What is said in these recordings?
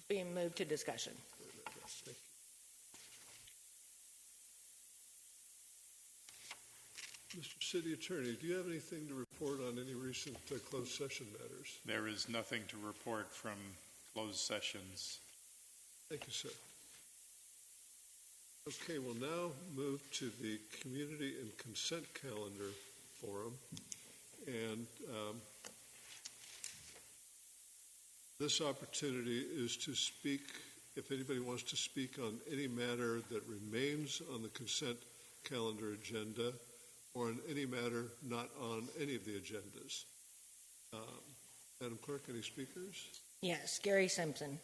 being moved to discussion. Thank you. Mr. City Attorney, do you have anything to report on any recent closed session matters? There is nothing to report from closed sessions. Thank you, sir. Okay, we'll now move to the Community and Consent Calendar Forum. And this opportunity is to speak, if anybody wants to speak on any matter that remains on the consent calendar agenda or on any matter not on any of the agendas. Madam Clerk, any speakers? Yes, Gary Simpson.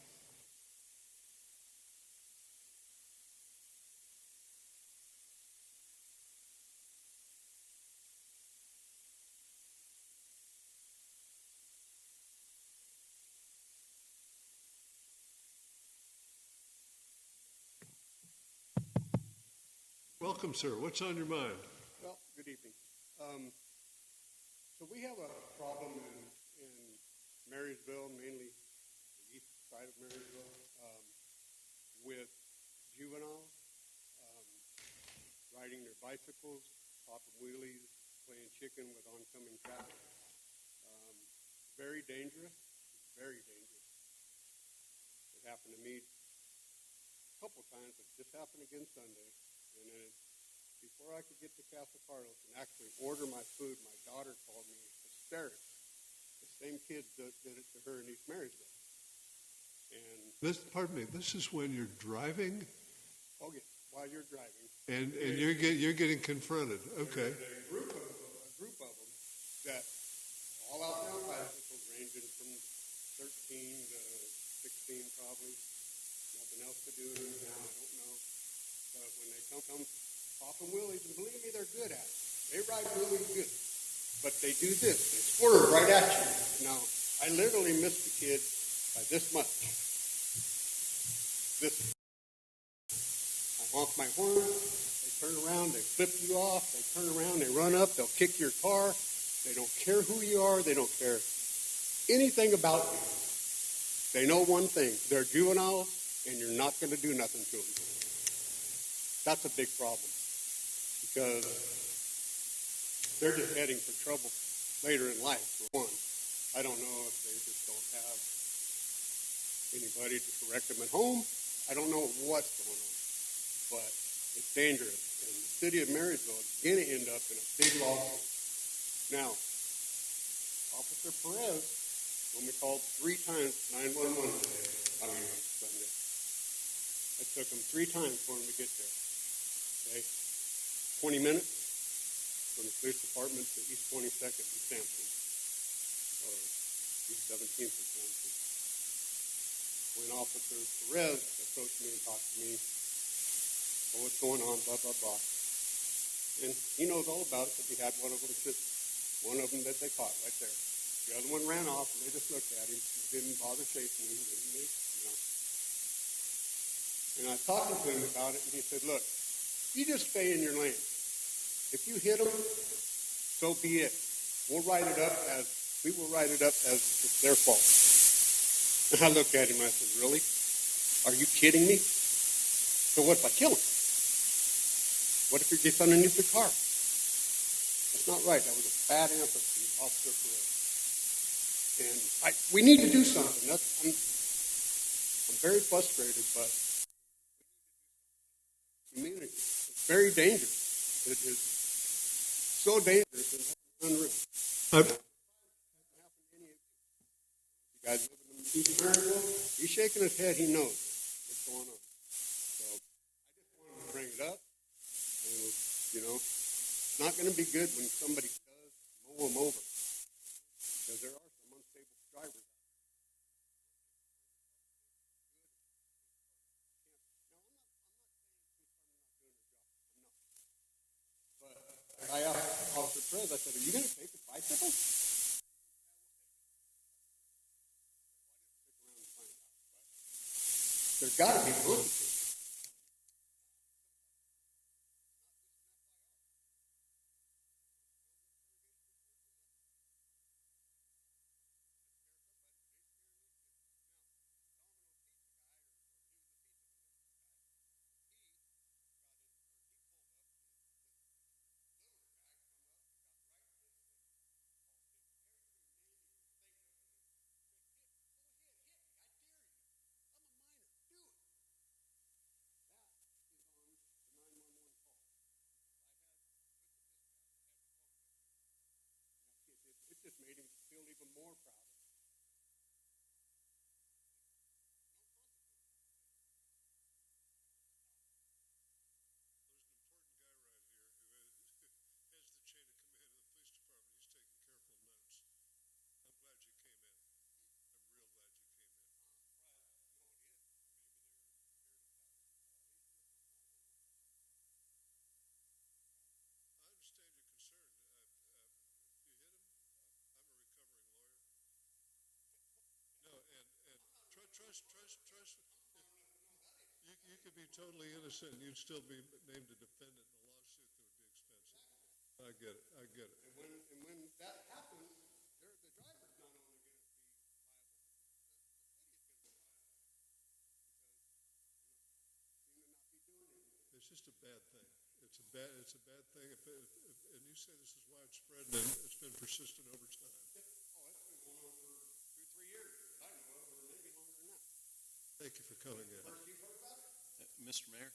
Welcome, sir. What's on your mind? Well, good evening. So we have a problem in Marysville, mainly the east side of Marysville, with juveniles riding their bicycles, popping wheelies, playing chicken with oncoming traffic. Very dangerous, very dangerous. It happened to me a couple times. It just happened again Sunday. And then before I could get to Casa Carlos and actually order my food, my daughter called me hysterical. The same kids did it to her in East Marysville. And Pardon me, this is when you're driving? Oh, yeah, while you're driving. And you're getting confronted. Okay. There's a group of them that all out there on bicycles, ranging from 13 to 16 probably. Nothing else to do in town, I don't know. But when they come popping wheelies, and believe me, they're good at it. They ride really good. But they do this. They swerve right at you. Now, I literally missed the kid by this much. This. I honk my horn. They turn around. They flip you off. They turn around. They run up. They'll kick your car. They don't care who you are. They don't care anything about you. They know one thing. They're juveniles, and you're not going to do nothing to them. That's a big problem because they're just heading for trouble later in life, for one. I don't know if they just don't have anybody to correct them at home. I don't know what's going on, but it's dangerous. And the city of Marysville is going to end up in a big lawsuit. Now, Officer Perez, when we called 3 times 911 Sunday, it took him 3 times for him to get there. Okay, 20 minutes from the police department to East 22nd in Sampson, or East 17th in Sampson. When Officer Perez approached me and talked to me, oh, what's going on, blah, blah, blah. And he knows all about it because he had one of them that they caught right there. The other one ran off, and they just looked at him. He didn't bother chasing him. And I was talking to him about it, and he said, look, you just stay in your lane. If you hit them, so be it. We will write it up as it's their fault. And I looked at him and I said, really? Are you kidding me? So what if I kill him? What if he gets underneath the car? That's not right. That was a bad answer from Officer Perez. And we need to do something. I'm very frustrated, but community. It's very dangerous. It is so dangerous and unreal. You guys live in East Marysville? He's shaking his head. He knows what's going on. So I just wanted to bring it up. And, it's not going to be good when somebody does mow them over. Because there are some unstable drivers. I asked Officer Perez, I said, are you going to take a bicycle? There's got to be consequences. even more proud of it. There's an important guy right here who has the chain of command of the police department. He's taking careful notes. I'm glad you came in. I'm real glad you came in. I understand your concern. You hit him? I'm a recovering lawyer. No, and trust. You could be totally innocent and you'd still be named a defendant in a lawsuit that would be expensive. I get it. And when that happens, the driver's not only going to be liable, the city's going to be liable because, seem to not be doing anything. It's just a bad thing. It's a bad thing. And you say this is widespread and it's been persistent over time. Oh, it's been going on for 2-3 years. I know of, or maybe longer than that. Thank you for coming in. First you've heard about it? Mr. Mayor,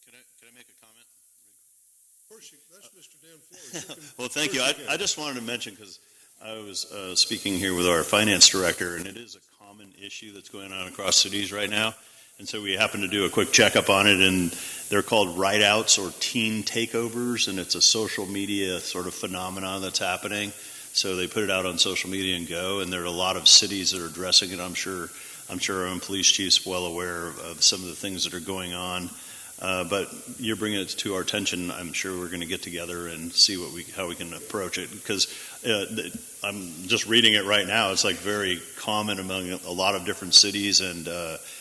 can I make a comment? Of course, that's Mr. Dan Flores. Well, thank you. I just wanted to mention, because I was speaking here with our finance director, and it is a common issue that's going on across cities right now. And so we happened to do a quick checkup on it, and they're called write-outs or teen takeovers, and it's a social media sort of phenomenon that's happening. So they put it out on social media and go, and there are a lot of cities that are addressing it. I'm sure our own police chief's well aware of some of the things that are going on. But you're bringing it to our attention. I'm sure we're going to get together and see how we can approach it, because I'm just reading it right now. It's like very common among a lot of different cities, and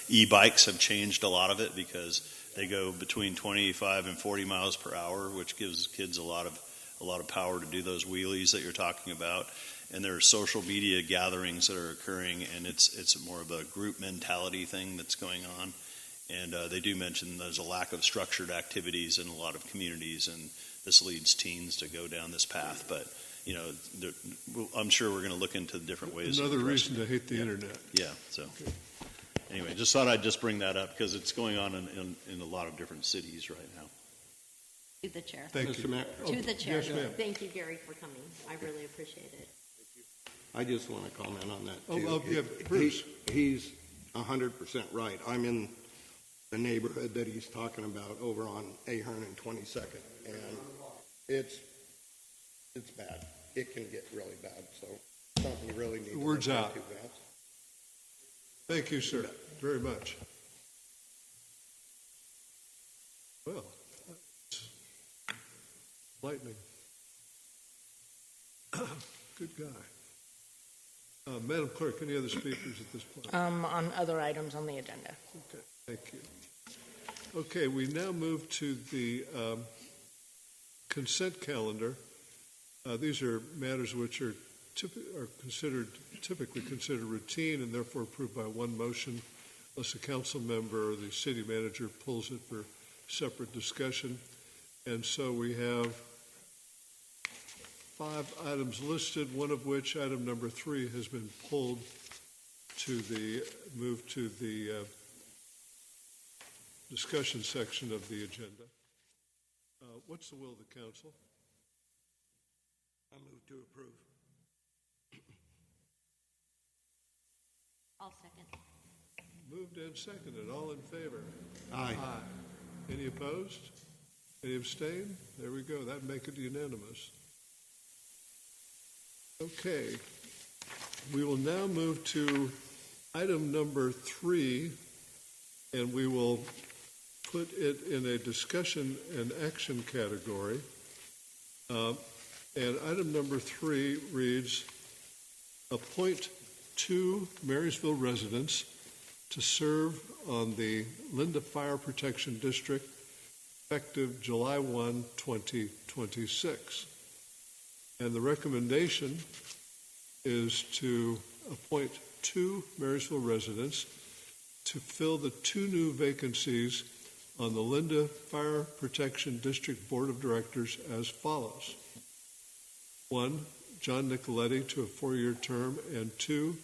e-bikes have changed a lot of it because they go between 25 and 40 miles per hour, which gives kids a lot of power to do those wheelies that you're talking about. And there are social media gatherings that are occurring, and it's more of a group mentality thing that's going on. And they do mention there's a lack of structured activities in a lot of communities, and this leads teens to go down this path. But, I'm sure we're going to look into different ways. Another reason to hate the internet. Yeah, so anyway, just thought I'd just bring that up because it's going on in a lot of different cities right now. To the chair. Thank you. To the chair. Yes, ma'am. Thank you, Gary, for coming. I really appreciate it. I just want to comment on that, too. Yeah, Bruce. He's 100% right. I'm in the neighborhood that he's talking about over on Ahern and 22nd, and it's bad. It can get really bad, so something you really need to Word's look out. into that. Thank you, sir, very much. Well, that's lightning. Good guy. Madam Clerk, any other speakers at this point? On other items on the agenda. Okay, thank you. Okay, we now move to the consent calendar. These are matters which are typically considered routine and therefore approved by one motion, unless a council member or the city manager pulls it for separate discussion. And so we have 5 items listed, one of which, item number 3, has been pulled to the discussion section of the agenda. What's the will of the council? I move to approve. I'll second. Moved and seconded. All in favor? Aye. Any opposed? Any abstain? There we go. That'd make it unanimous. Okay. We will now move to item number 3, and we will put it in a discussion and action category. And item number 3 reads, appoint 2 Marysville residents to serve on the Linda Fire Protection District effective July 1, 2026. And the recommendation is to appoint 2 Marysville residents to fill the 2 new vacancies on the Linda Fire Protection District Board of Directors as follows. 1, John Nicoletti to a 4-year term, and 2,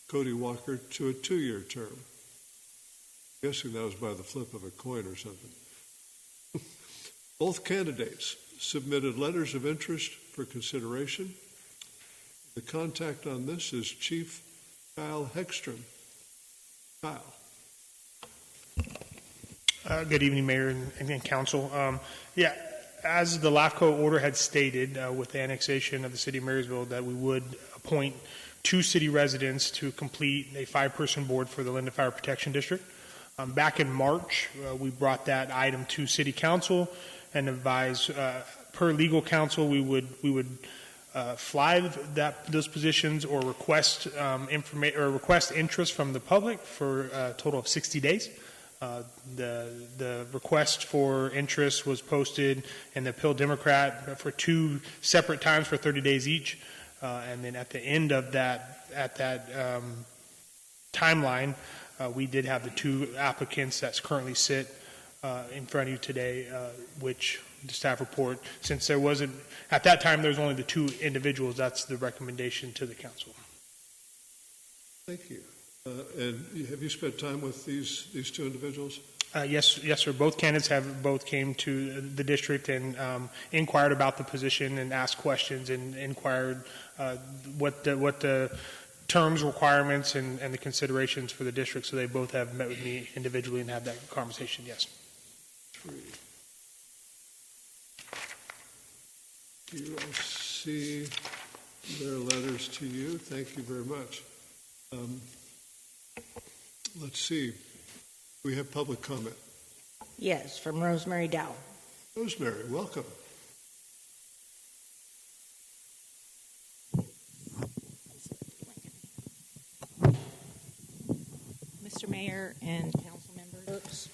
Cody Walker to a 2-year term. I'm guessing that was by the flip of a coin or something. Both candidates submitted letters of interest for consideration. The The contact on this is Chief Kyle Hegstrom. Kyle. Good evening, Mayor and Council. As the LAFCO order had stated, with the annexation of the City of Marysville, that we would appoint 2 city residents to complete a 5-person board for the Linda Fire Protection District. Back in March, we brought that item to City Council and advised, per legal counsel, we would fly those positions or request request interest from the public for a total of 60 days. The request for interest was posted in the Pill Democrat for 2 separate times for 30 days each. And then at the end of that timeline, we did have the 2 applicants that currently sit in front of you today, which the staff report, since there wasn't, at that time, there was only the 2 individuals, that's the recommendation to the council. Thank you. And have you spent time with these 2 individuals? Yes, sir. Both candidates both came to the district and inquired about the position and asked questions and inquired what the terms, requirements, and the considerations for the district. So they both have met with me individually and had that conversation. Yes. 3. You will see their letters to you. Thank you very much. Let's see. We have public comment. Yes, from Rosemary Dow. Rosemary, welcome. Mr. Mayor and council members.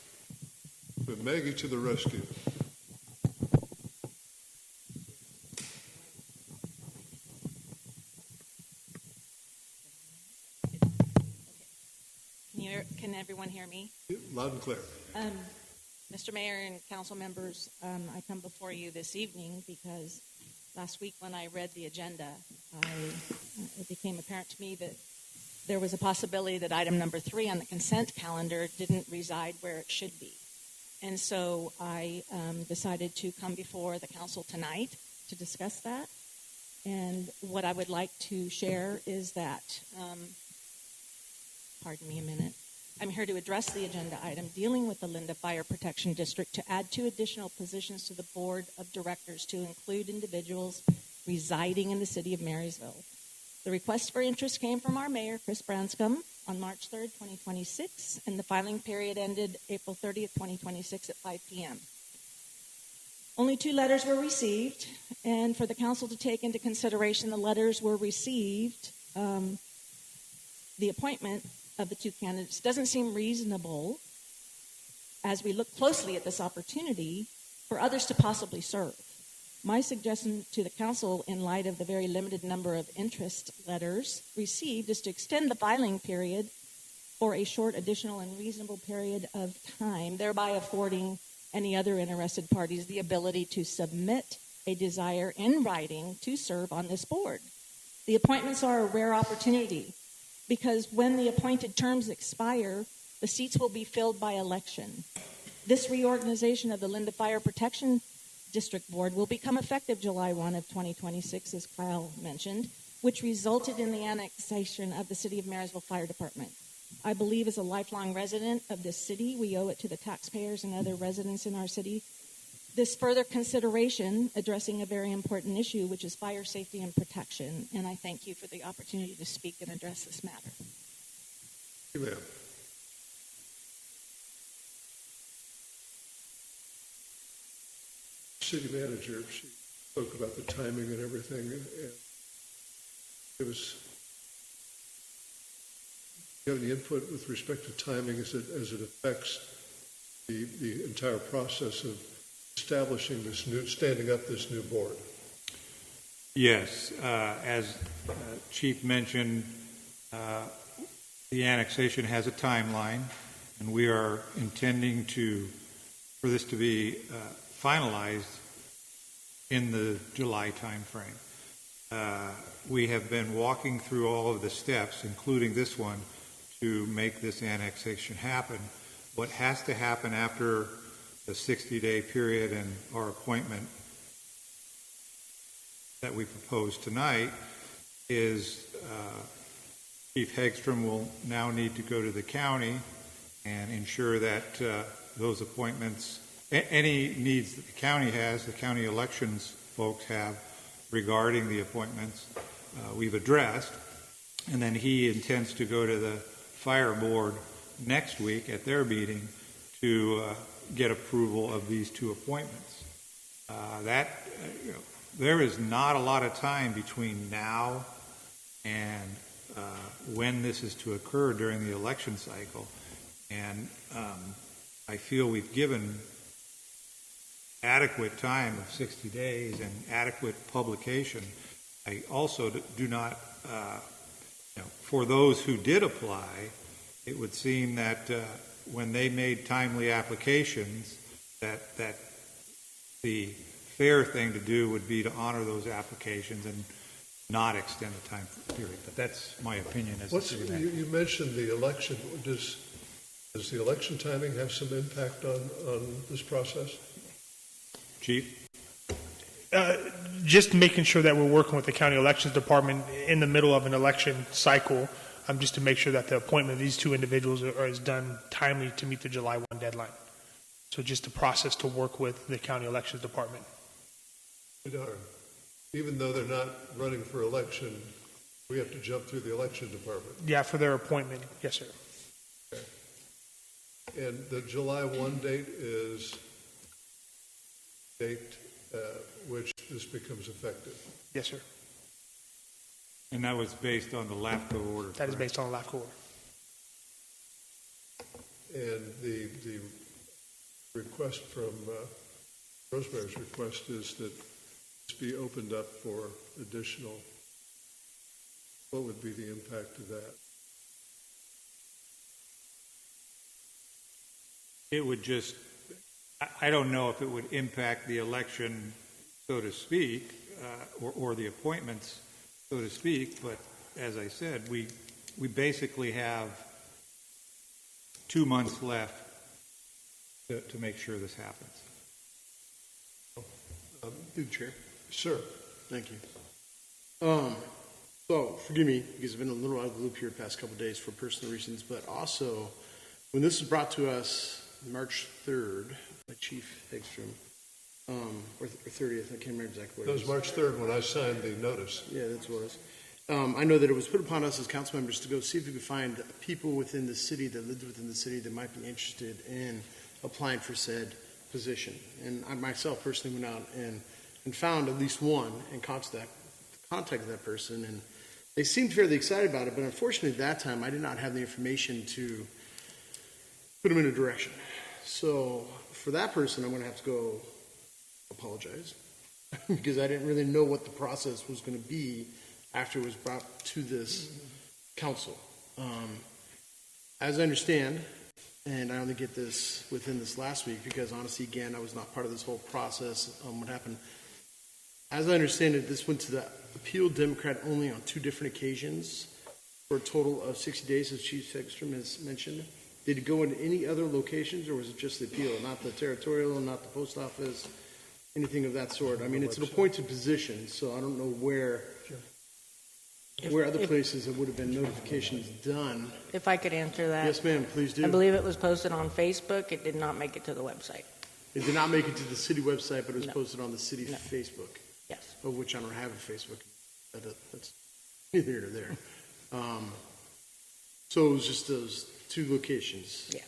But Maggie to the rescue. Can everyone hear me? Loud and clear. Mr. Mayor and council members, I come before you this evening because last week when I read the agenda, it became apparent to me that there was a possibility that item number 3 on the consent calendar didn't reside where it should be. And so I decided to come before the council tonight to discuss that. And what I would like to share is that, pardon me a minute, I'm here to address the agenda item dealing with the Linda Fire Protection District to add 2 additional positions to the board of directors to include individuals residing in the city of Marysville. The request for interest came from our mayor, Chris Branscombe, on March 3rd, 2026, and the filing period ended April 30th, 2026 at 5 p.m. Only 2 letters were received, and for the council to take into consideration the letters were received, the appointment of the 2 candidates doesn't seem reasonable as we look closely at this opportunity for others to possibly serve. My suggestion to the council in light of the very limited number of interest letters received is to extend the filing period for a short additional and reasonable period of time, thereby affording any other interested parties the ability to submit a desire in writing to serve on this board. The appointments are a rare opportunity because when the appointed terms expire, the seats will be filled by election. This reorganization of the Linda Fire Protection District Board will become effective July 1 of 2026, as Kyle mentioned, which resulted in the annexation of the City of Marysville Fire Department. I believe as a lifelong resident of this city, we owe it to the taxpayers and other residents in our city this further consideration addressing a very important issue, which is fire safety and protection. And I thank you for the opportunity to speak and address this matter. Thank you, ma'am. City manager, she spoke about the timing and everything, and it was. Do you have any input with respect to timing as it affects the entire process of establishing standing up this new board? Yes, as Chief mentioned, the annexation has a timeline, and we are intending for this to be finalized in the July timeframe. We have been walking through all of the steps, including this one, to make this annexation happen. What has to happen after the 60-day period and our appointment that we propose tonight is Chief Hegstrom will now need to go to the county and ensure that those appointments, any needs that the county has, the county elections folks have regarding the appointments, we've addressed. And then he intends to go to the fire board next week at their meeting to get approval of these two appointments. There is not a lot of time between now and when this is to occur during the election cycle. And I feel we've given adequate time of 60 days and adequate publication. I also do not, for those who did apply, it would seem that when they made timely applications, that the fair thing to do would be to honor those applications and not extend the time period. But that's my opinion as a city manager. You mentioned the election. Does the election timing have some impact on this process? Chief? Just making sure that we're working with the county elections department in the middle of an election cycle, just to make sure that the appointment of these two individuals is done timely to meet the July 1 deadline. So just a process to work with the county elections department. Even though they're not running for election, we have to jump through the election department. Yeah, for their appointment. Yes, sir. Okay. And the July 1 date is date which this becomes effective. Yes, sir. And that was based on the LAFCO order. That is based on the LAFCO order. And the request from Rosemary's request is that this be opened up for additional. What would be the impact of that? It would just, I don't know if it would impact the election, so to speak, or the appointments, so to speak, but as I said, we basically have 2 months left to make sure this happens. Through the chair. Sir. Thank you. So, forgive me, because I've been a little out of the loop here the past couple of days for personal reasons, but also, when this was brought to us March 3rd by Chief Hegstrom, or 30th, I can't remember exactly what it was. That was March 3rd when I signed the notice. Yeah, that's what it was. I know that it was put upon us as council members to go see if we could find people within the city that lived within the city that might be interested in applying for said position. And I myself personally went out and found at least one and contacted that person, and they seemed fairly excited about it, but unfortunately at that time I did not have the information to put them in a direction. So for that person, I'm going to have to go apologize because I didn't really know what the process was going to be after it was brought to this council. As I understand, and I only get this within this last week because honestly, again, I was not part of this whole process. What happened? As I understand it, this went to the appeal Democrat only on 2 different occasions for a total of 60 days, as Chief Hegstrom has mentioned. Did it go into any other locations, or was it just the appeal, not the territorial, not the post office, anything of that sort? I mean, it's an appointed position, so I don't know where other places there would have been notifications done. If I could answer that. Yes, ma'am, please do. I believe it was posted on Facebook. It did not make it to the website. It did not make it to the city website, but it was posted on the city's Facebook. Yes. Of which I don't have a Facebook. That's neither here nor there. So it was just those 2 locations. Yeah.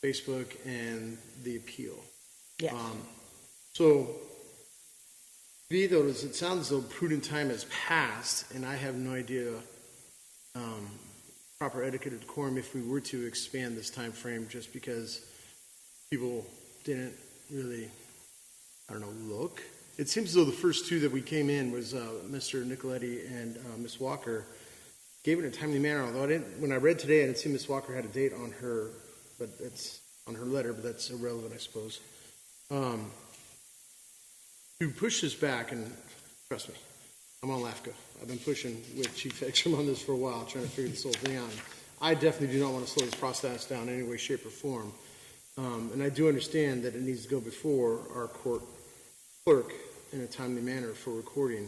Facebook and the appeal. Yes. So, though, it sounds as though prudent time has passed, and I have no idea proper etiquette or decorum if we were to expand this time frame just because people didn't really, look. It seems as though the first 2 that we came in was Mr. Nicoletti and Ms. Walker gave it in a timely manner, although when I read today, I didn't see Ms. Walker had a date on her, but it's on her letter, but that's irrelevant, I suppose. To push this back, and trust me, I'm on LAFCO. I've been pushing with Chief Hegstrom on this for a while, trying to figure this whole thing out. I definitely do not want to slow this process down in any way, shape, or form. And I do understand that it needs to go before our court clerk in a timely manner for recording.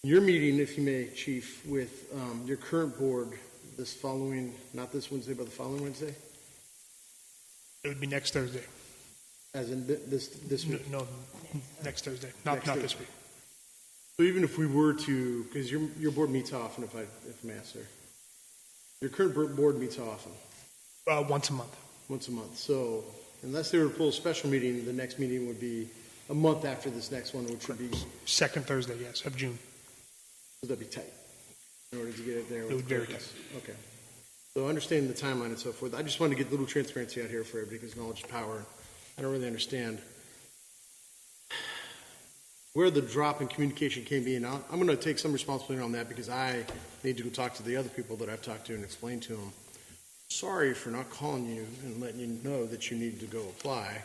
Your meeting, if you may, Chief, with your current board this following, not this Wednesday, but the following Wednesday, It would be next Thursday. as in this week. No, next Thursday, not Next this Thursday. week. So even if we were to, because your board meets often, if I may ask, sir. Your current board meets often, Once a month. once a month. So unless they were to pull a special meeting, the next meeting would be a month after this next one, which would be, Second Thursday, yes, of June. would that be tight? In order to get it there? It would be very tight. Okay. So understanding the timeline and so forth, I just wanted to get a little transparency out here for everybody, because knowledge is power. I don't really understand where the drop in communication came in. I'm going to take some responsibility on that, because I need to go talk to the other people that I've talked to and explain to them. Sorry for not calling you and letting you know that you need to go apply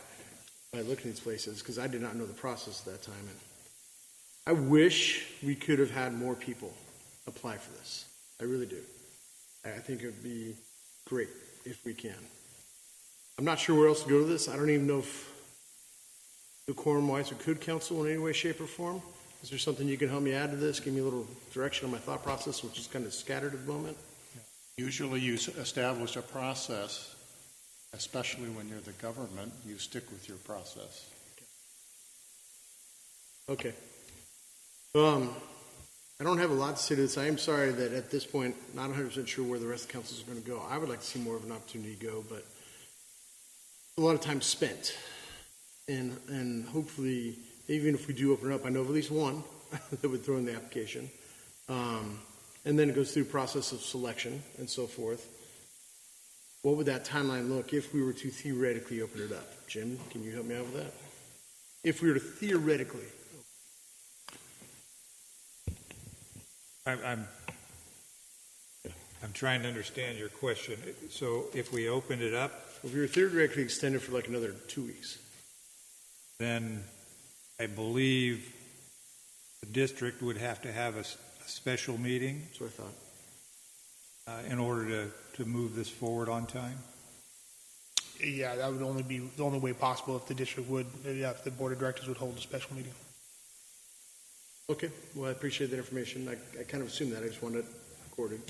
by looking at these places, because I did not know the process at that time. And I wish we could have had more people apply for this. I really do. I think it would be great if we can. I'm not sure where else to go to this. I don't even know if the quorum-wise we could counsel in any way, shape, or form. Is there something you can help me add to this? Give me a little direction on my thought process, which is kind of scattered at the moment. Usually you establish a process, especially when you're the government, you stick with your process. Okay. I don't have a lot to say to this. I am sorry that at this point, not 100% sure where the rest of the councils are going to go. I would like to see more of an opportunity to go, but a lot of time spent. And hopefully, even if we do open it up, I know of at least one that would throw in the application. And then it goes through process of selection and so forth. What would that timeline look if we were to theoretically open it up? Jim, can you help me out with that? If we were to theoretically. I'm trying to understand your question. So if we opened it up, If we were theoretically extended for like another 2 weeks. then I believe the district would have to have a special meeting That's what I thought. in order to move this forward on time. Yeah, that would only be the only way possible if the district would, if the board of directors would hold a special meeting. Okay, well, I appreciate that information. I kind of assumed that. I just wanted it recorded.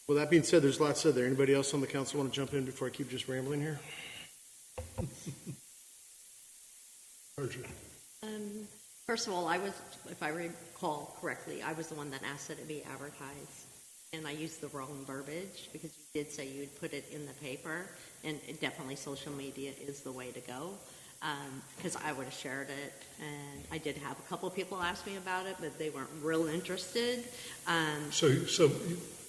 Well, that being said, there's a lot said there. Anybody else on the council want to jump in before I keep just rambling here? First of all, I was, if I recall correctly, I was the one that asked that it be advertised. And I used the wrong verbiage, because you did say you would put it in the paper. And definitely social media is the way to go. Because I would have shared it, and I did have a couple of people ask me about it, but they weren't real interested. So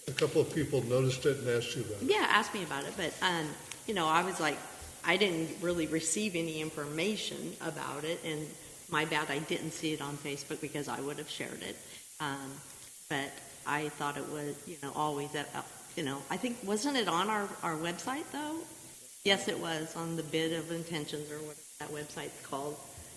a couple of people noticed it and asked you about it? Yeah, asked me about it, but I was like, I didn't really receive any information about it, and my bad, I didn't see it on Facebook because I would have shared it. But I thought it was, always I think, wasn't it on our website though? Yes, it was on the bid of intentions, or whatever that website's called.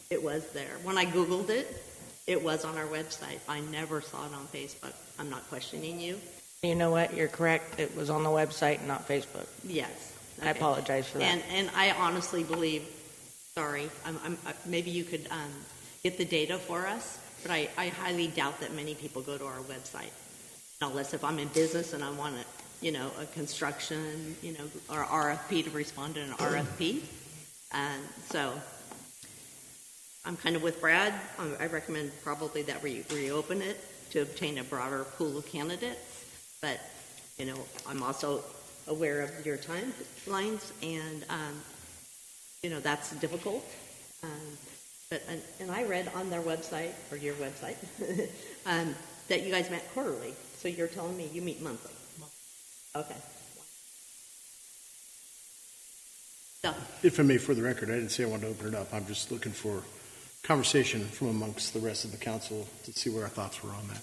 It was there. When I Googled it, it was on our website. I never saw it on Facebook. I'm not questioning you. You know what? You're correct. It was on the website, not Facebook. Yes. I apologize for that. And I honestly believe, sorry, maybe you could get the data for us, but I highly doubt that many people go to our website. Unless if I'm in business and I want a construction, or RFP to respond to an RFP. And so I'm kind of with Brad. I recommend probably that we reopen it to obtain a broader pool of candidates. But, I'm also aware of your timelines, and, that's difficult. And I read on their website, or your website, that you guys met quarterly. So you're telling me you meet monthly? Okay. So, If I may, for the record, I didn't say I wanted to open it up. I'm just looking for conversation from amongst the rest of the council to see where our thoughts were on that.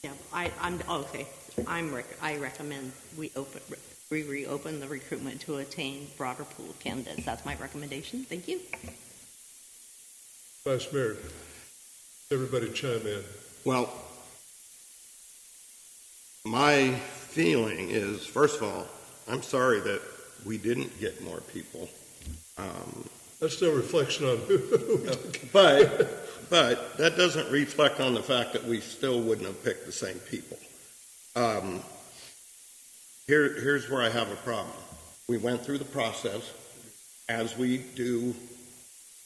yeah, okay. I recommend we reopen the recruitment to attain broader pool of candidates. That's my recommendation. Thank you. Vice Mayor, everybody chime in. Well, my feeling is, first of all, I'm sorry that we didn't get more people. That's no reflection on who. But but that doesn't reflect on the fact that we still wouldn't have picked the same people. Here's where I have a problem. We went through the process as we do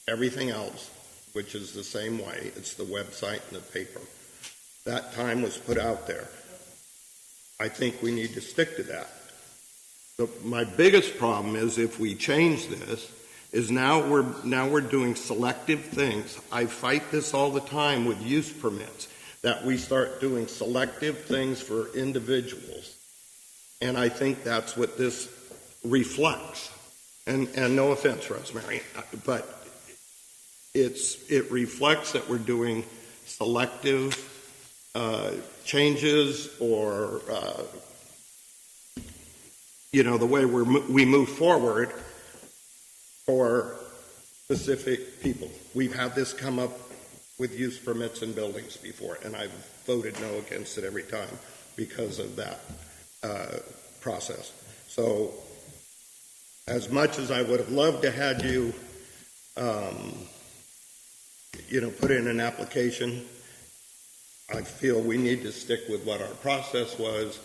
everything else, which is the same way. It's the website and the paper. That time was put out there. I think we need to stick to that. My biggest problem is if we change this, is now we're doing selective things. I fight this all the time with use permits, that we start doing selective things for individuals. And I think that's what this reflects. And no offense, Rosemary, but it reflects that we're doing selective changes, or the way we move forward for specific people. We've had this come up with use permits in buildings before, and I've voted no against it every time because of that process. So as much as I would have loved to had you put in an application, I feel we need to stick with what our process was,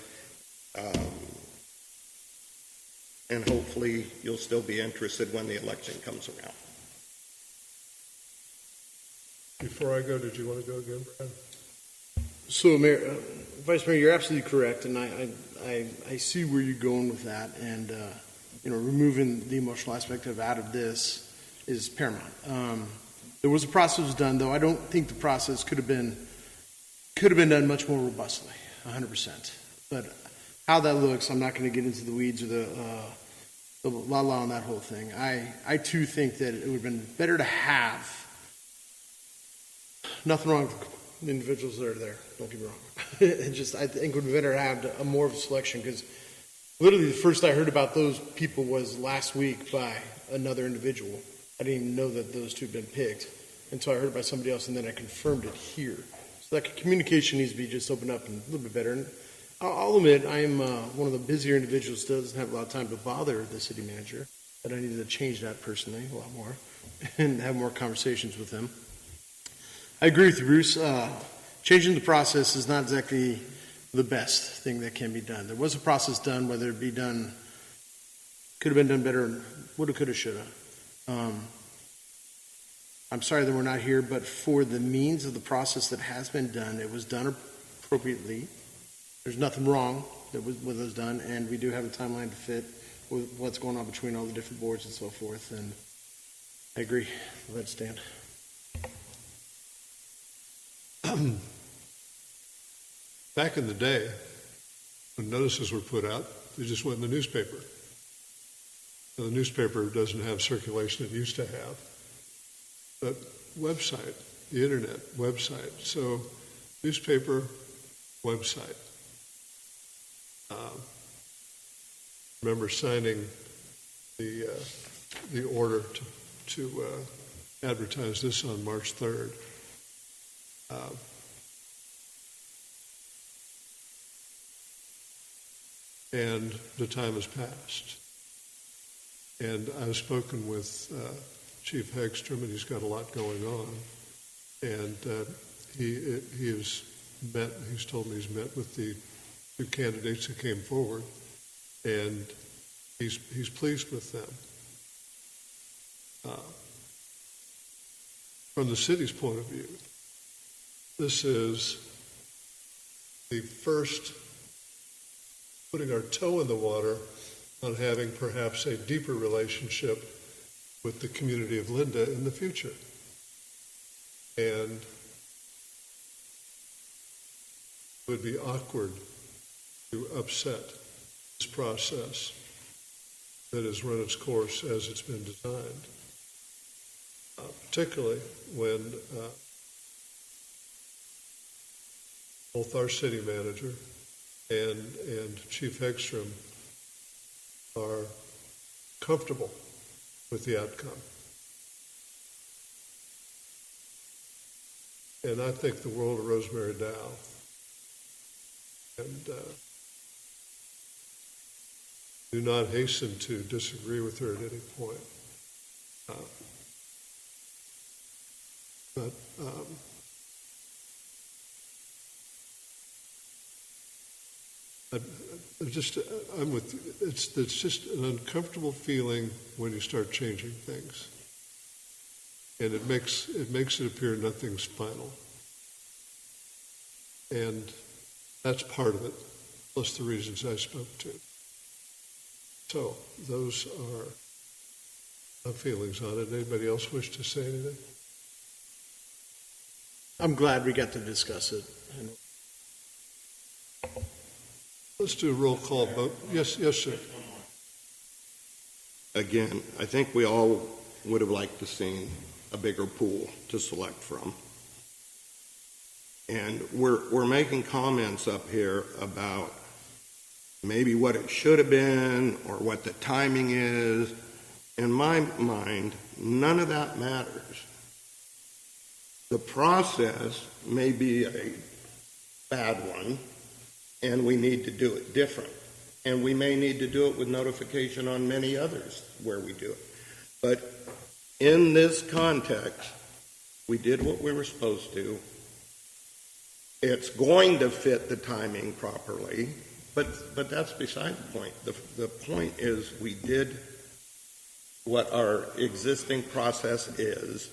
and hopefully you'll still be interested when the election comes around. Before I go, did you want to go again, Brad? So, Mayor, Vice Mayor, you're absolutely correct, and I see where you're going with that, and removing the emotional aspect out of this is paramount. There was a process done, though. I don't think the process could have been done much more robustly, 100%. But how that looks, I'm not going to get into the weeds or the la-la on that whole thing. I too think that it would have been better to have, nothing wrong with the individuals that are there, don't get me wrong. I think it would be better to have a more of a selection, because literally the first I heard about those people was last week by another individual. I didn't even know that those two had been picked until I heard it by somebody else, and then I confirmed it here. So that communication needs to be just opened up and a little bit better. And I'll admit, I am one of the busier individuals that doesn't have a lot of time to bother the city manager, but I needed to change that personally a lot more and have more conversations with him. I agree with you, Bruce. Changing the process is not exactly the best thing that can be done. There was a process done, whether it be done, could have been done better, woulda, coulda, shoulda. I'm sorry that we're not here, but for the means of the process that has been done, it was done appropriately. There's nothing wrong with what was done, and we do have a timeline to fit with what's going on between all the different boards and so forth, and I agree. Let it stand. Back in the day, when notices were put out, they just went in the newspaper. Now, the newspaper doesn't have circulation it used to have, but website, the internet, website. So newspaper, website. Remember signing the order to advertise this on March 3rd. And the time has passed. And I've spoken with Chief Hegstrom, and he's got a lot going on. And he's told me he's met with the two candidates who came forward, and he's pleased with them. From the city's point of view, this is the first putting our toe in the water on having perhaps a deeper relationship with the community of Linda in the future. And it would be awkward to upset this process that has run its course as it's been designed, particularly when both our city manager and Chief Hegstrom are comfortable with the outcome. And I think the world of Rosemary Dow. And do not hasten to disagree with her at any point. But I'm with you. It's just an uncomfortable feeling when you start changing things, and it makes it appear nothing's final, and that's part of it, plus the reasons I spoke to. So those are my feelings on it. Anybody else wish to say anything? I'm glad we got to discuss it. Let's do a roll call vote. Yes, sir. Again, I think we all would have liked to seen a bigger pool to select from. And we're making comments up here about maybe what it should have been or what the timing is. In my mind, none of that matters. The process may be a bad one, and we need to do it different. And we may need to do it with notification on many others where we do it. But in this context, we did what we were supposed to. It's going to fit the timing properly, but that's beside the point. The point is we did what our existing process is,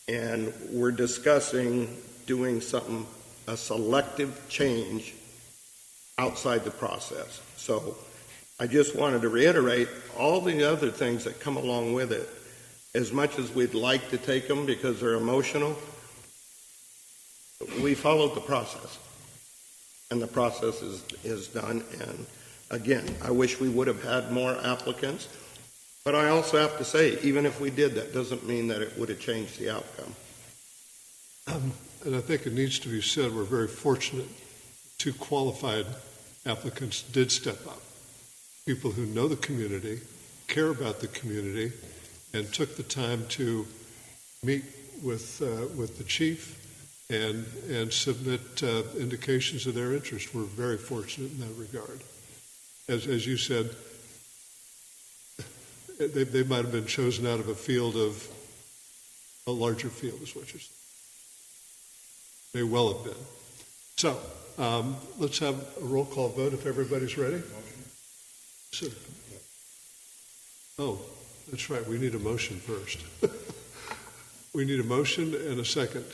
and we're discussing doing something, a selective change outside the process. So I just wanted to reiterate all the other things that come along with it. As much as we'd like to take them because they're emotional, we followed the process, and the process is done. And again, I wish we would have had more applicants, but I also have to say, even if we did, that doesn't mean that it would have changed the outcome. And I think it needs to be said, we're very fortunate. 2 qualified applicants did step up. People who know the community, care about the community, and took the time to meet with the chief and submit indications of their interest. We're very fortunate in that regard. As you said, they might have been chosen out of a field of a larger field, is what you're saying. May well have been. So let's have a roll call vote if everybody's ready. Sure. Oh, that's right. We need a motion first. We need a motion and a second.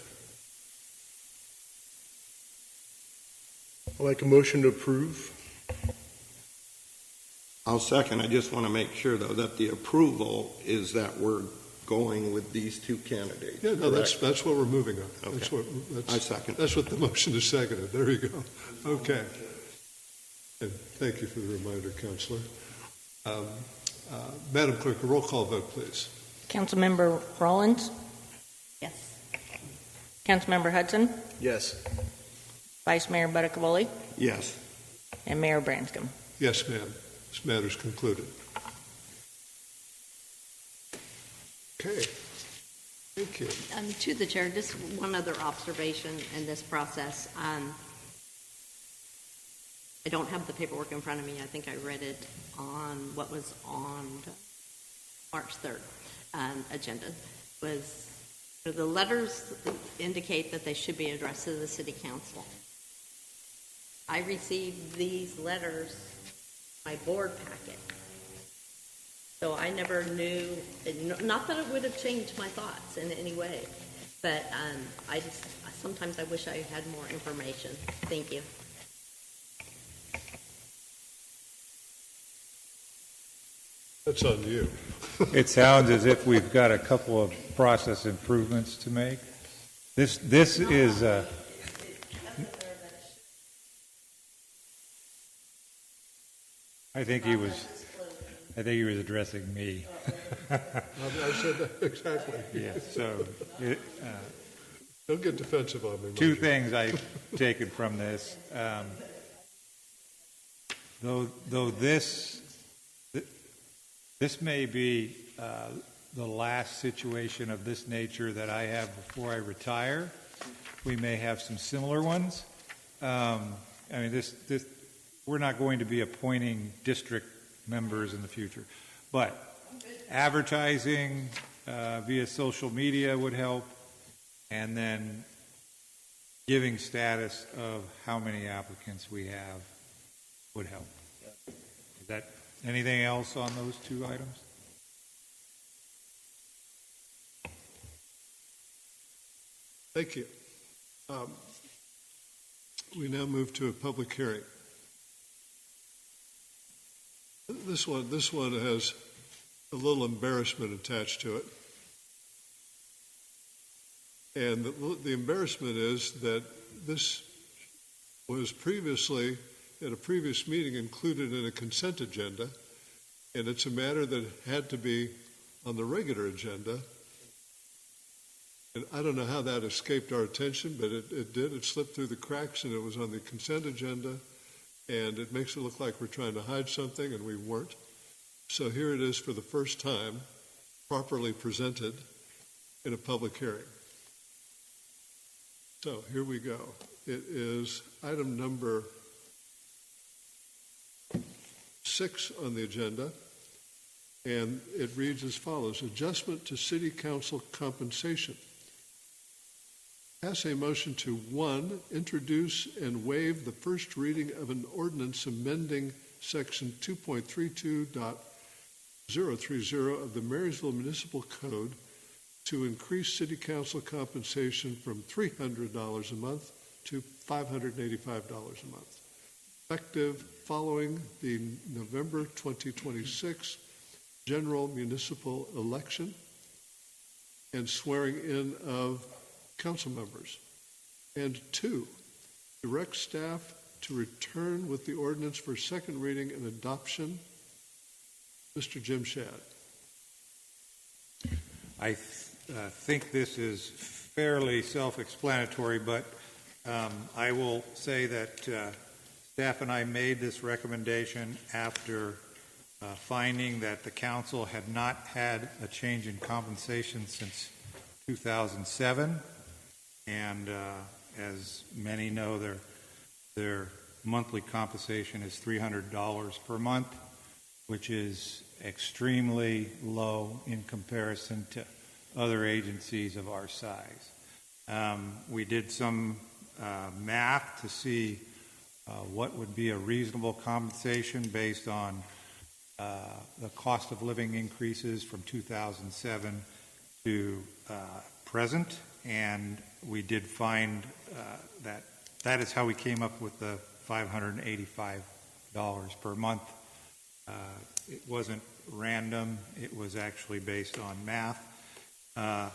I'd like a motion to approve. I'll second. I just want to make sure, though, that the approval is that we're going with these 2 candidates. Yeah, no, that's what we're moving on. Okay. I second. That's what the motion is seconded. There you go. Okay. And thank you for the reminder, Counselor. Madam Clerk, a roll call vote, please. Councilmember Rollins, Yes. Councilmember Hudson, Yes. Vice Mayor Buttigieg, Yes. and Mayor Branscombe. Yes, ma'am. This matter is concluded. Okay. Thank you. To the chair, just one other observation in this process. I don't have the paperwork in front of me. I think I read it on what was on March 3rd agenda. Was the letters indicate that they should be addressed to the city council. I received these letters, my board packet. So I never knew, not that it would have changed my thoughts in any way, but sometimes I wish I had more information. Thank you. That's on you. It sounds as if we've got a couple of process improvements to make. This is I think he was addressing me. I said that exactly. Yeah. So don't get defensive on me. 2 things I've taken from this. Though this may be the last situation of this nature that I have before I retire. We may have some similar ones. This we're not going to be appointing district members in the future, but advertising via social media would help. and then giving status of how many applicants we have would help. Is that anything else on those two items? Thank you. We now move to a public hearing. This one has a little embarrassment attached to it. And the embarrassment is that this was previously, at a previous meeting, included in a consent agenda, and it's a matter that had to be on the regular agenda. And I don't know how that escaped our attention, but it did. It slipped through the cracks, and it was on the consent agenda, and it makes it look like we're trying to hide something, and we weren't. So here it is for the first time, properly presented in a public hearing. So here we go. It is item number 6 on the agenda, and it reads as follows: adjustment to city council compensation. Pass a motion to 1, introduce and waive the first reading of an ordinance amending section 2.32.030 of the Marysville Municipal Code to increase city council compensation from $300 a month to $585 a month, effective following the November 2026 general municipal election and swearing in of council members. And 2, direct staff to return with the ordinance for second reading and adoption. Mr. Jim Shadd. I think this is fairly self-explanatory, but I will say that staff and I made this recommendation after finding that the council had not had a change in compensation since 2007, and as many know, their monthly compensation is $300 per month, which is extremely low in comparison to other agencies of our size. We did some math to see what would be a reasonable compensation based on the cost of living increases from 2007 to present, and we did find that is how we came up with the $585 per month. It wasn't random. It was actually based on math. That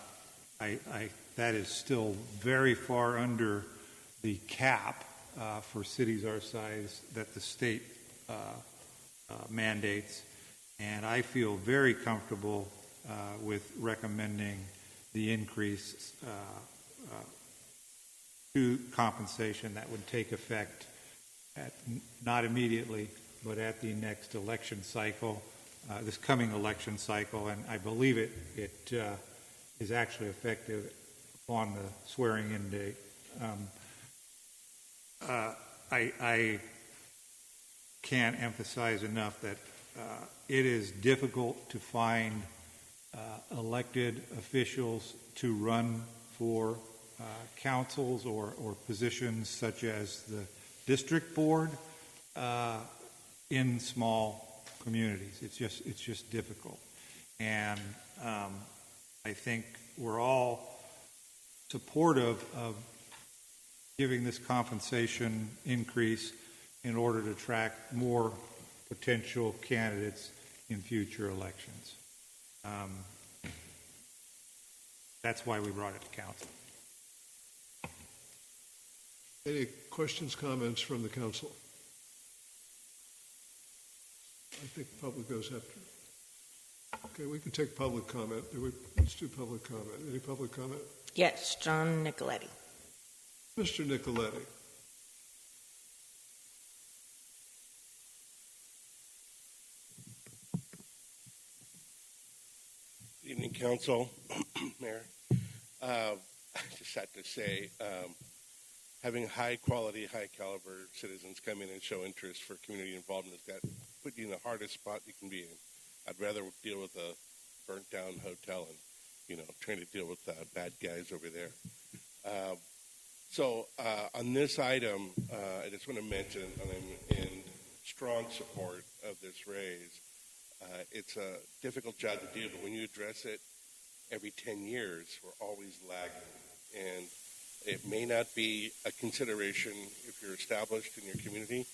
is still very far under the cap for cities our size that the state mandates, and I feel very comfortable with recommending the increase to compensation that would take effect not immediately, but at the next election cycle, this coming election cycle, and I believe it is actually effective upon the swearing-in date. I can't emphasize enough that it is difficult to find elected officials to run for councils or positions such as the district board in small communities. It's just difficult, and I think we're all supportive of giving this compensation increase in order to attract more potential candidates in future elections. That's why we brought it to council. Any questions, comments from the council? I think public goes after. Okay, we can take public comment. Let's do public comment. Any public comment? Yes, John Nicoletti. Mr. Nicoletti. Good evening, Council, Mayor. I just have to say, having high-quality, high-caliber citizens come in and show interest for community involvement has got put you in the hardest spot you can be in. I'd rather deal with a burnt-down hotel and, trying to deal with bad guys over there. On this item, I just want to mention I'm in strong support of this raise. It's a difficult job to do, but when you address it every 10 years, we're always lagging. And it may not be a consideration if you're established in your community,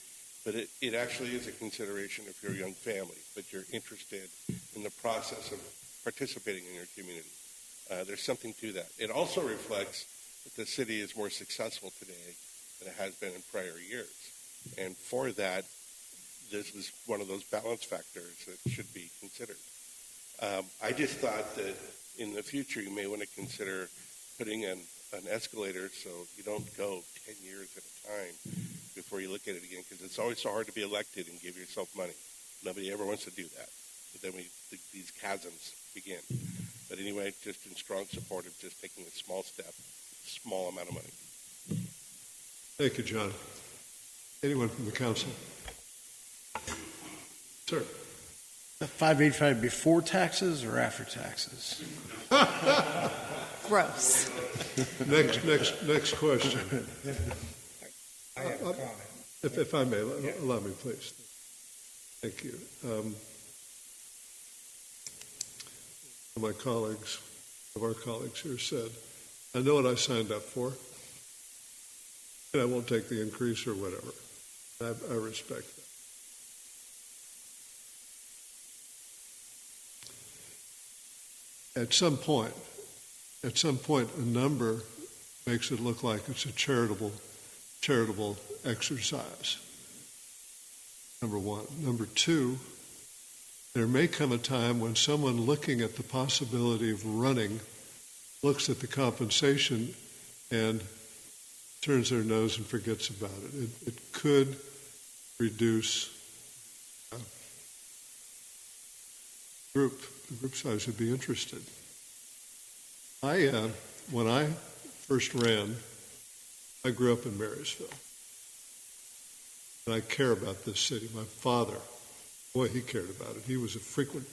but it actually is a consideration if you're a young family, but you're interested in the process of participating in your community. There's something to that. It also reflects that the city is more successful today than it has been in prior years. And for that, this is one of those balance factors that should be considered. I just thought that in the future you may want to consider putting an escalator so you don't go 10 years at a time before you look at it again, because it's always so hard to be elected and give yourself money. Nobody ever wants to do that. But then these chasms begin. But anyway, just in strong support of just taking a small step, small amount of money. Thank you, John. Anyone from the council? Sir. The 585 before taxes or after taxes? Gross. Next question. I have a comment. If I may, allow me, please. Thank you. My colleagues, of our colleagues here said, I know what I signed up for, and I won't take the increase or whatever. I respect that. At some point, a number makes it look like it's a charitable exercise. Number one. Number two, there may come a time when someone looking at the possibility of running looks at the compensation and turns their nose and forgets about it. It could reduce the group size would be interested. When I first ran, I grew up in Marysville. And I care about this city. My father, boy, he cared about it. He was a frequent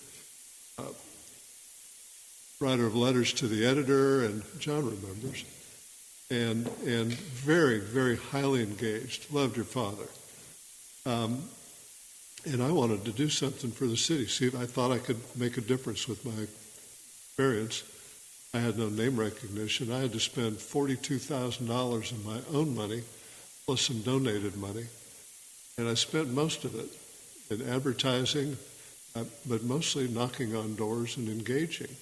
writer of letters to the editor, and John remembers, and very, very highly engaged. Loved your father. And I wanted to do something for the city. See, I thought I could make a difference with my experience. I had no name recognition. I had to spend $42,000 in my own money, plus some donated money. And I spent most of it in advertising, but mostly knocking on doors and engaging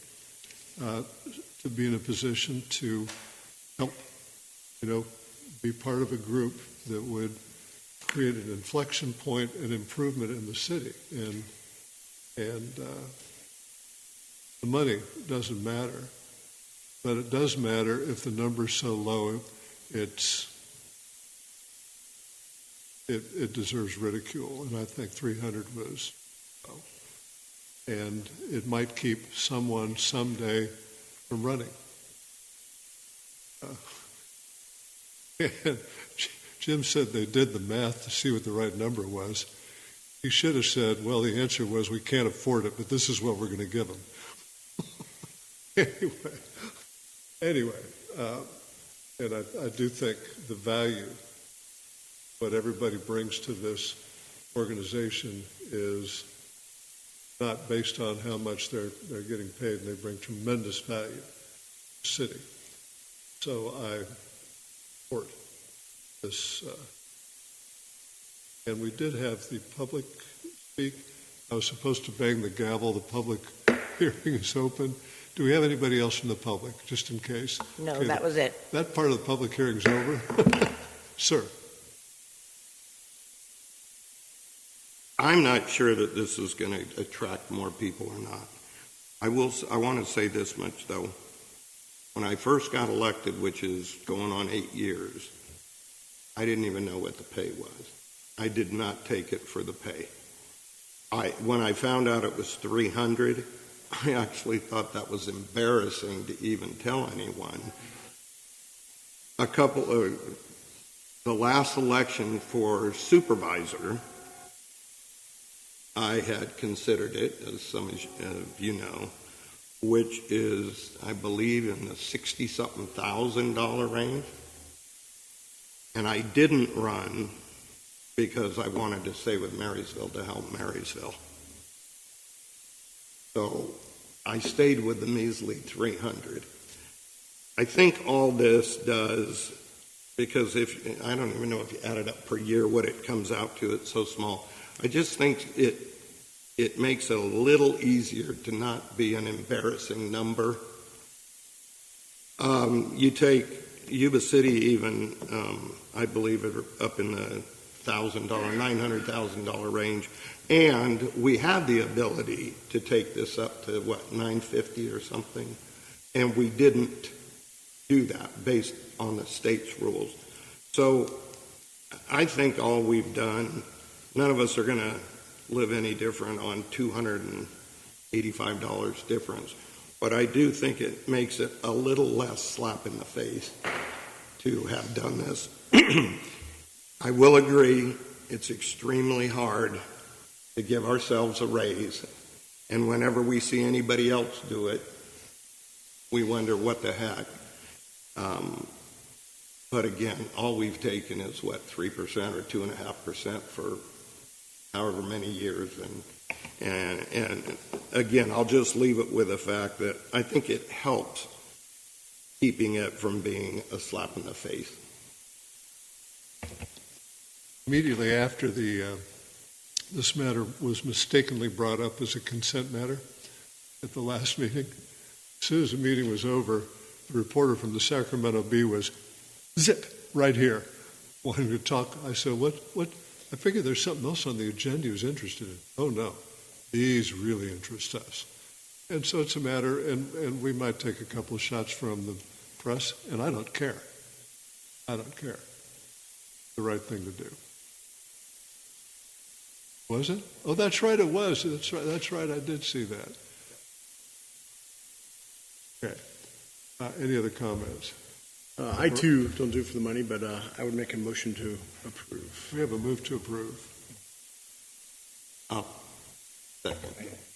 to be in a position to help, be part of a group that would create an inflection point and improvement in the city. And the money doesn't matter, but it does matter if the number's so low, it deserves ridicule, and I think 300 was low. And it might keep someone someday from running. And Jim said they did the math to see what the right number was. He should have said, well, the answer was we can't afford it, but this is what we're going to give them. Anyway, and I do think the value, what everybody brings to this organization is not based on how much they're getting paid, and they bring tremendous value to the city. So I support this. And we did have the public speak. I was supposed to bang the gavel. The public hearing is open. Do we have anybody else from the public, just in case? No, Okay, that was it. That part of the public hearing is over. Sir. I'm not sure that this is going to attract more people or not. I want to say this much, though. When I first got elected, which is going on 8 years, I didn't even know what the pay was. I did not take it for the pay. When I found out it was $300, I actually thought that was embarrassing to even tell anyone. The last election for supervisor, I had considered it, as some of you know, which is, I believe, in the $60-something thousand range. And I didn't run because I wanted to stay with Marysville to help Marysville. So I stayed with the measly 300. I think all this does, because I don't even know if you add it up per year what it comes out to, it's so small. I just think it makes it a little easier to not be an embarrassing number. You take Yuba City even, I believe it up in the $900,000 range, and we have the ability to take this up to $950 or something, and we didn't do that based on the state's rules. So I think all we've done, none of us are going to live any different on $285 difference. But I do think it makes it a little less slap in the face to have done this. I will agree it's extremely hard to give ourselves a raise. And whenever we see anybody else do it, we wonder what the heck. But again, all we've taken is 3% or 2.5% for however many years. And again, I'll just leave it with the fact that I think it helps keeping it from being a slap in the face. Immediately after this matter was mistakenly brought up as a consent matter at the last meeting, as soon as the meeting was over, the reporter from the Sacramento Bee was zip right here wanting to talk. I said, what? I figured there's something else on the agenda he was interested in. Oh, no. These really interest us. And so it's a matter, and we might take a couple of shots from the press, and I don't care. I don't care. The right thing to do. Was it? Oh, that's right, it was. That's right, I did see that. Okay. Any other comments? I, too, don't do it for the money, but I would make a motion to approve. We have a move to approve. Second.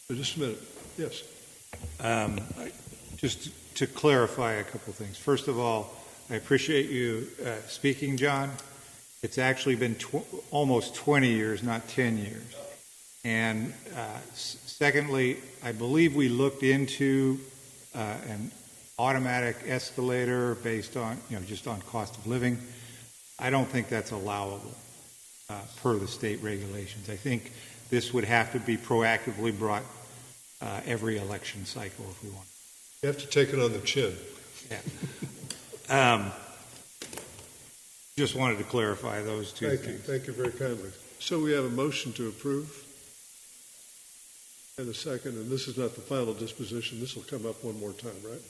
Just a minute. Yes. Just to clarify a couple things. First of all, I appreciate you speaking, John. It's actually been almost 20 years, not 10 years. And secondly, I believe we looked into an automatic escalator based on, just on cost of living. I don't think that's allowable per the state regulations. I think this would have to be proactively brought every election cycle if we want. You have to take it on the chin. Yeah. Just wanted to clarify those two things. Thank you very kindly. So we have a motion to approve and a second, and this is not the final disposition. This will come up one more time, right?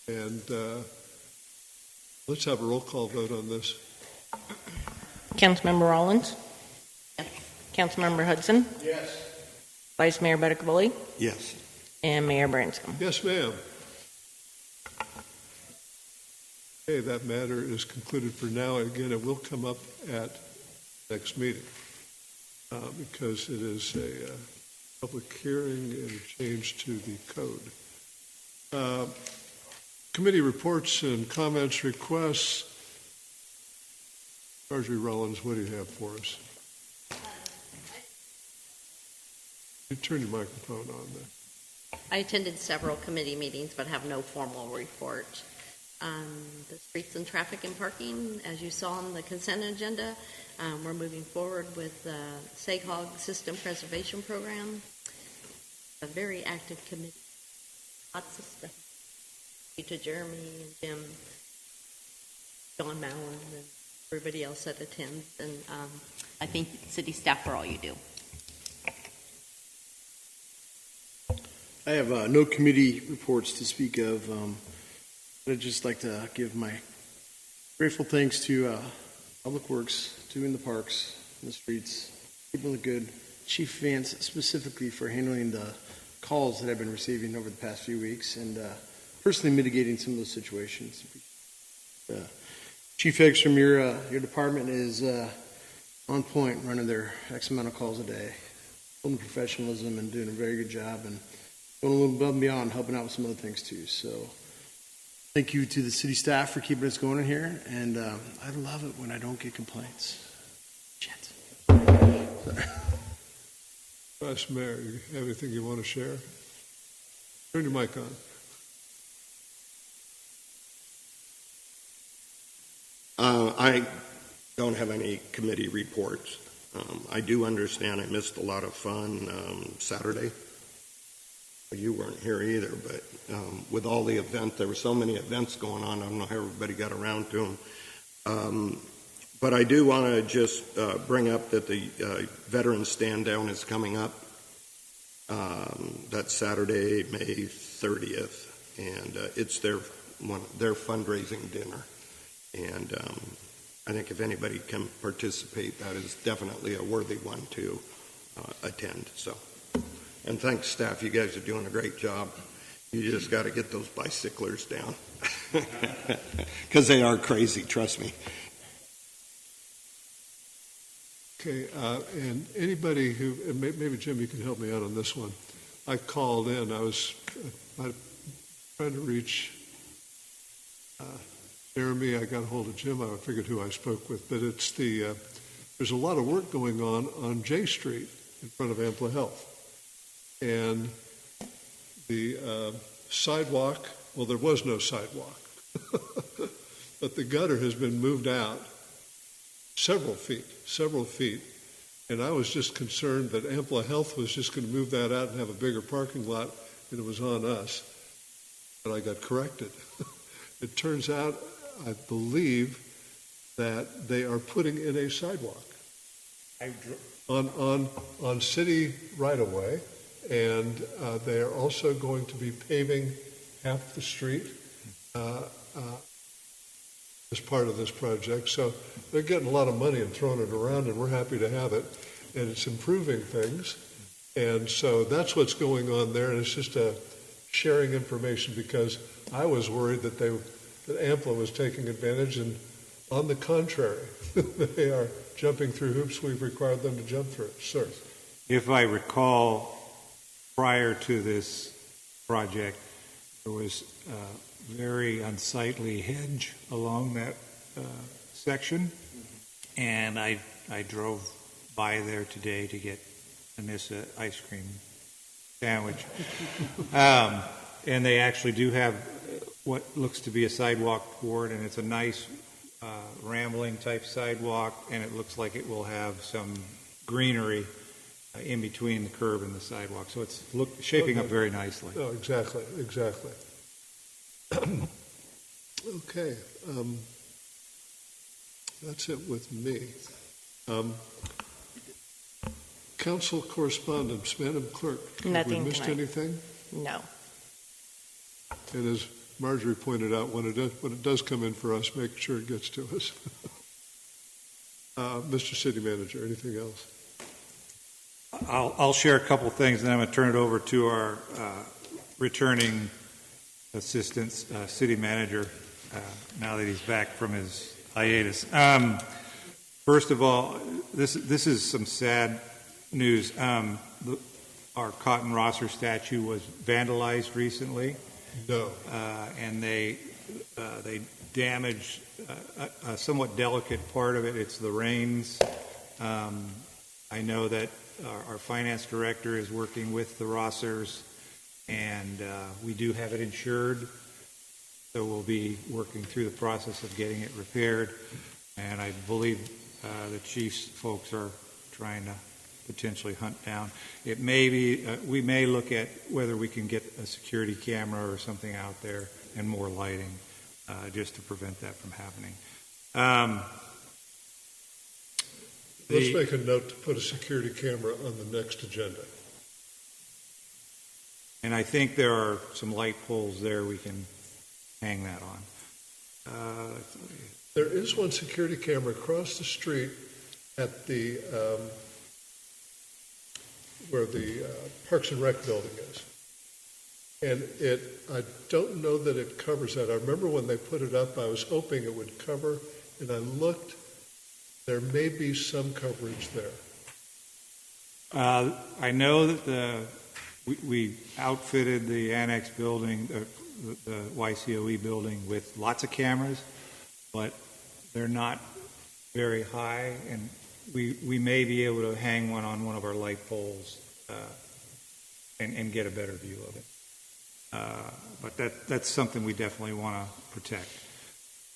And let's have a roll call vote on this. Councilmember Rollins? Yes. Councilmember Hudson? Yes. Vice Mayor Betticavoli? Yes. And Mayor Branscombe. Yes, ma'am. Okay, that matter is concluded for now. Again, it will come up at next meeting because it is a public hearing and a change to the code. Committee reports and comments, requests. Marjorie Rollins, what do you have for us? You turn your microphone on there. I attended several committee meetings but have no formal report. The streets and traffic and parking, as you saw on the consent agenda, we're moving forward with the SAGHOG System Preservation Program. A very active committee. Lots of stuff. Thank you to Jeremy and Jim, John Mallon, and everybody else that attends. And I thank city staff for all you do. I have no committee reports to speak of. But I'd just like to give my grateful thanks to Public Works, doing the parks and the streets, keeping it good. Chief Vance specifically for handling the calls that I've been receiving over the past few weeks and personally mitigating some of those situations. Chief Ekstrom, your department is on point, running their X amount of calls a day, full of professionalism and doing a very good job. And going a little above and beyond, helping out with some other things too. So thank you to the city staff for keeping us going in here, and I love it when I don't get complaints. Shit. Vice Mayor, you have anything you want to share? Turn your mic on. I don't have any committee reports. I do understand I missed a lot of fun Saturday. Well, you weren't here either, but with all the events, there were so many events going on. I don't know how everybody got around to them. But I do want to just bring up that the Veterans Stand Down is coming up. That's Saturday, May 30th, and it's their fundraising dinner. And I think if anybody can participate, that is definitely a worthy one to attend. So, and thanks, staff. You guys are doing a great job. You just got to get those bicyclers down because they are crazy. Trust me. Okay, and anybody who, and maybe Jim, you can help me out on this one. I called in. I was trying to reach Jeremy. I got a hold of Jim. I figured who I spoke with, but it's there's a lot of work going on J Street in front of Ampla Health. And the sidewalk, well, there was no sidewalk, but the gutter has been moved out several feet. And I was just concerned that Ampla Health was just going to move that out and have a bigger parking lot, and it was on us. But I got corrected. It turns out, I believe, that they are putting in a sidewalk on city right-of-way, and they are also going to be paving half the street as part of this project. So they're getting a lot of money and throwing it around, and we're happy to have it, and it's improving things. And so that's what's going on there, and it's just sharing information, because I was worried that Ampla was taking advantage, and on the contrary, they are jumping through hoops we've required them to jump through. Sir. If I recall, prior to this project, there was a very unsightly hedge along that section, and I drove by there today to get Anissa ice cream sandwich. And they actually do have what looks to be a sidewalk toward, and it's a nice rambling type sidewalk, and it looks like it will have some greenery in between the curb and the sidewalk. So it's shaping up very nicely. Oh, exactly. Okay. That's it with me. Council correspondence, Madam Clerk. Have Nothing we missed tonight. anything? No. And as Marjorie pointed out, when it does come in for us, make sure it gets to us. Mr. City Manager, anything else? I'll share a couple of things, and then I'm going to turn it over to our returning assistant city manager now that he's back from his hiatus. First of all, this is some sad news. Our Cotton Rosser statue was vandalized recently. No. And they damaged a somewhat delicate part of it. It's the rains. I know that our finance director is working with the Rossers, and we do have it insured, so we'll be working through the process of getting it repaired. And I believe the chief's folks are trying to potentially hunt down. It may be, we may look at whether we can get a security camera or something out there and more lighting just to prevent that from happening. Let's make a note to put a security camera on the next agenda. And I think there are some light poles there we can hang that on. There is one security camera across the street at the where the Parks and Rec building is. And I don't know that it covers that. I remember when they put it up, I was hoping it would cover, and I looked, there may be some coverage there. I know that we outfitted the annex building, the YCOE building, with lots of cameras, but they're not very high, and we may be able to hang one on one of our light poles and get a better view of it. But that's something we definitely want to protect.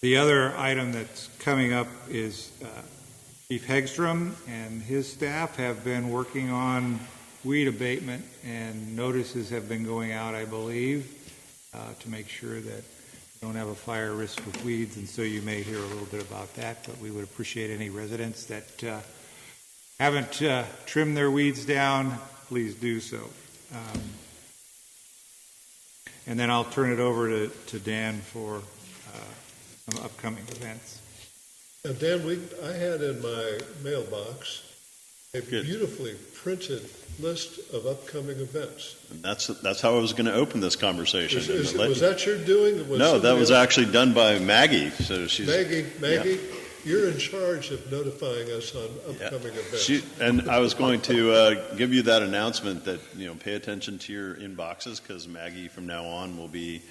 The other item that's coming up is Chief Hegstrom and his staff have been working on weed abatement, and notices have been going out, I believe, to make sure that you don't have a fire risk with weeds, and so you may hear a little bit about that, but we would appreciate any residents that haven't trimmed their weeds down, please do so. And then I'll turn it over to Dan for some upcoming events. Now, Dan, I had in my mailbox a beautifully printed list of upcoming events. And that's how I was going to open this conversation. Was that your doing? No, that was actually done by Maggie. So she's Maggie, yeah. You're in charge of notifying us on upcoming events. And I was going to give you that announcement that, pay attention to your inboxes, because Maggie from now on will be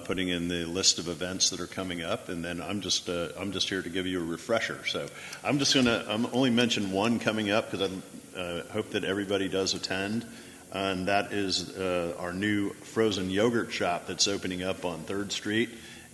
putting in the list of events that are coming up, and then I'm just here to give you a refresher. So I'm only mention one coming up, because I hope that everybody does attend, and that is our new frozen yogurt shop that's opening up on 3rd Street.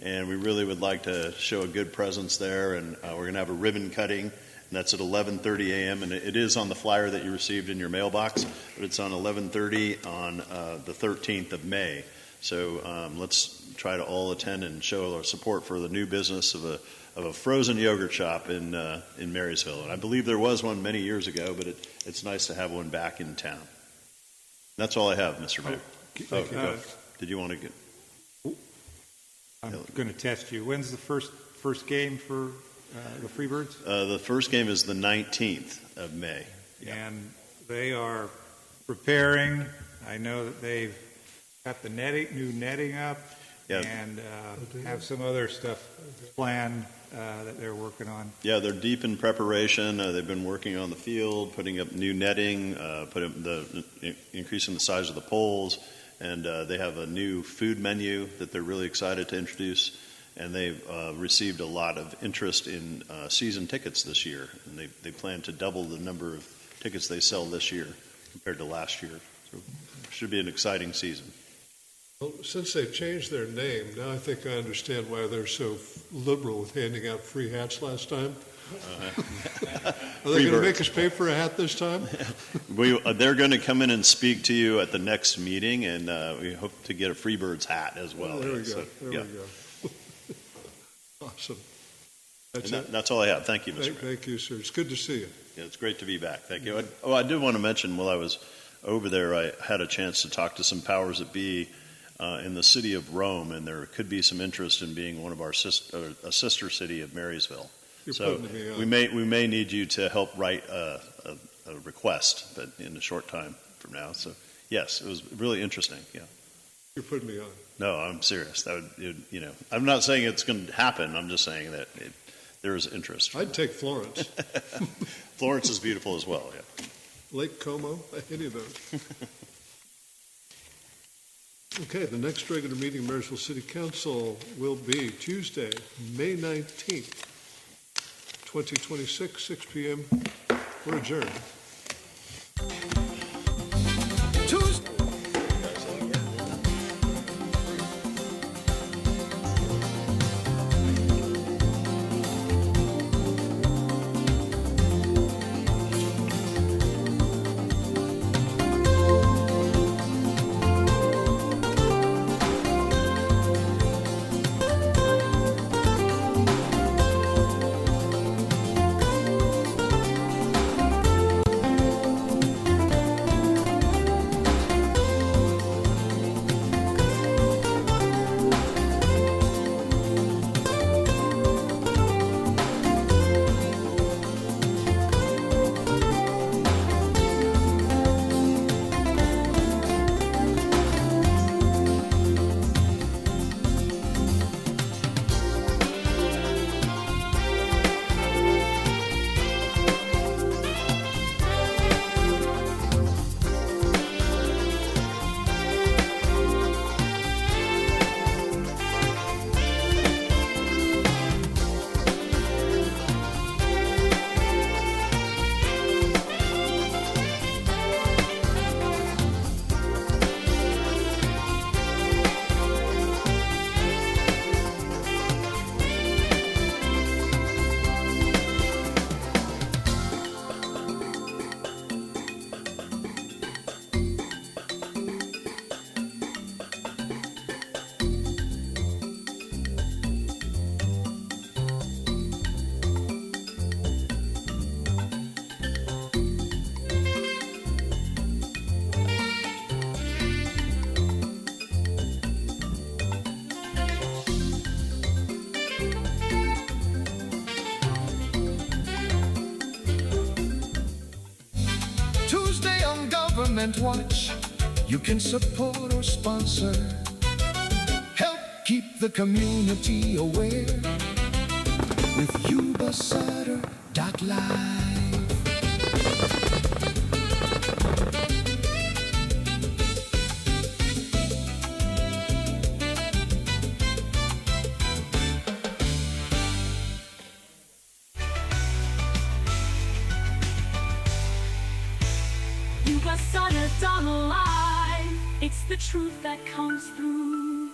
And we really would like to show a good presence there, and we're going to have a ribbon cutting, and that's at 11:30 a.m. And it is on the flyer that you received in your mailbox, but it's on 11:30 on the 13th of May. So let's try to all attend and show our support for the new business of a frozen yogurt shop in Marysville. And I believe there was one many years ago, but it's nice to have one back in town. That's all I have, Mr. Mayor. Did you want to get? I'm going to test you. When's the first game for the Freebirds? The first game is the 19th of May. Yeah. And they are preparing. I know that they've got the new netting up, and have some other stuff planned that they're working on. Yeah, they're deep in preparation. They've been working on the field, putting up new netting, increasing the size of the poles. And they have a new food menu that they're really excited to introduce. And they've received a lot of interest in season tickets this year. And they plan to double the number of tickets they sell this year compared to last year. So it should be an exciting season. Well, since they changed their name, now I think I understand why they're so liberal with handing out free hats last time. Are they going to make us pay for a hat this time? They're going to come in and speak to you at the next meeting, and we hope to get a Freebirds hat as well. There we go. There we go. Awesome. That's all I have. Thank you, Mr. Mayor. Thank you, sir. It's good to see you. Yeah, it's great to be back. Thank you. I did want to mention, while I was over there, I had a chance to talk to some powers that be in the city of Rome, and there could be some interest in being one of our a sister city of Marysville. So we may need you to help write a request, but in a short time from now. So yes, it was really interesting. Yeah. You're putting me on. No, I'm serious. I'm not saying it's going to happen. I'm just saying that there is interest. I'd take Florence. Florence is beautiful as well. Yeah. Lake Como, any of those. Okay, the next regular meeting of Marysville City Council will be Tuesday, May 19th. 2026, 6 p.m. We're adjourned. Government watch, you can support or sponsor. Help keep the community aware with Yuba-Sutter.LIVE. Yuba-Sutter.LIVE. It's the truth that comes through.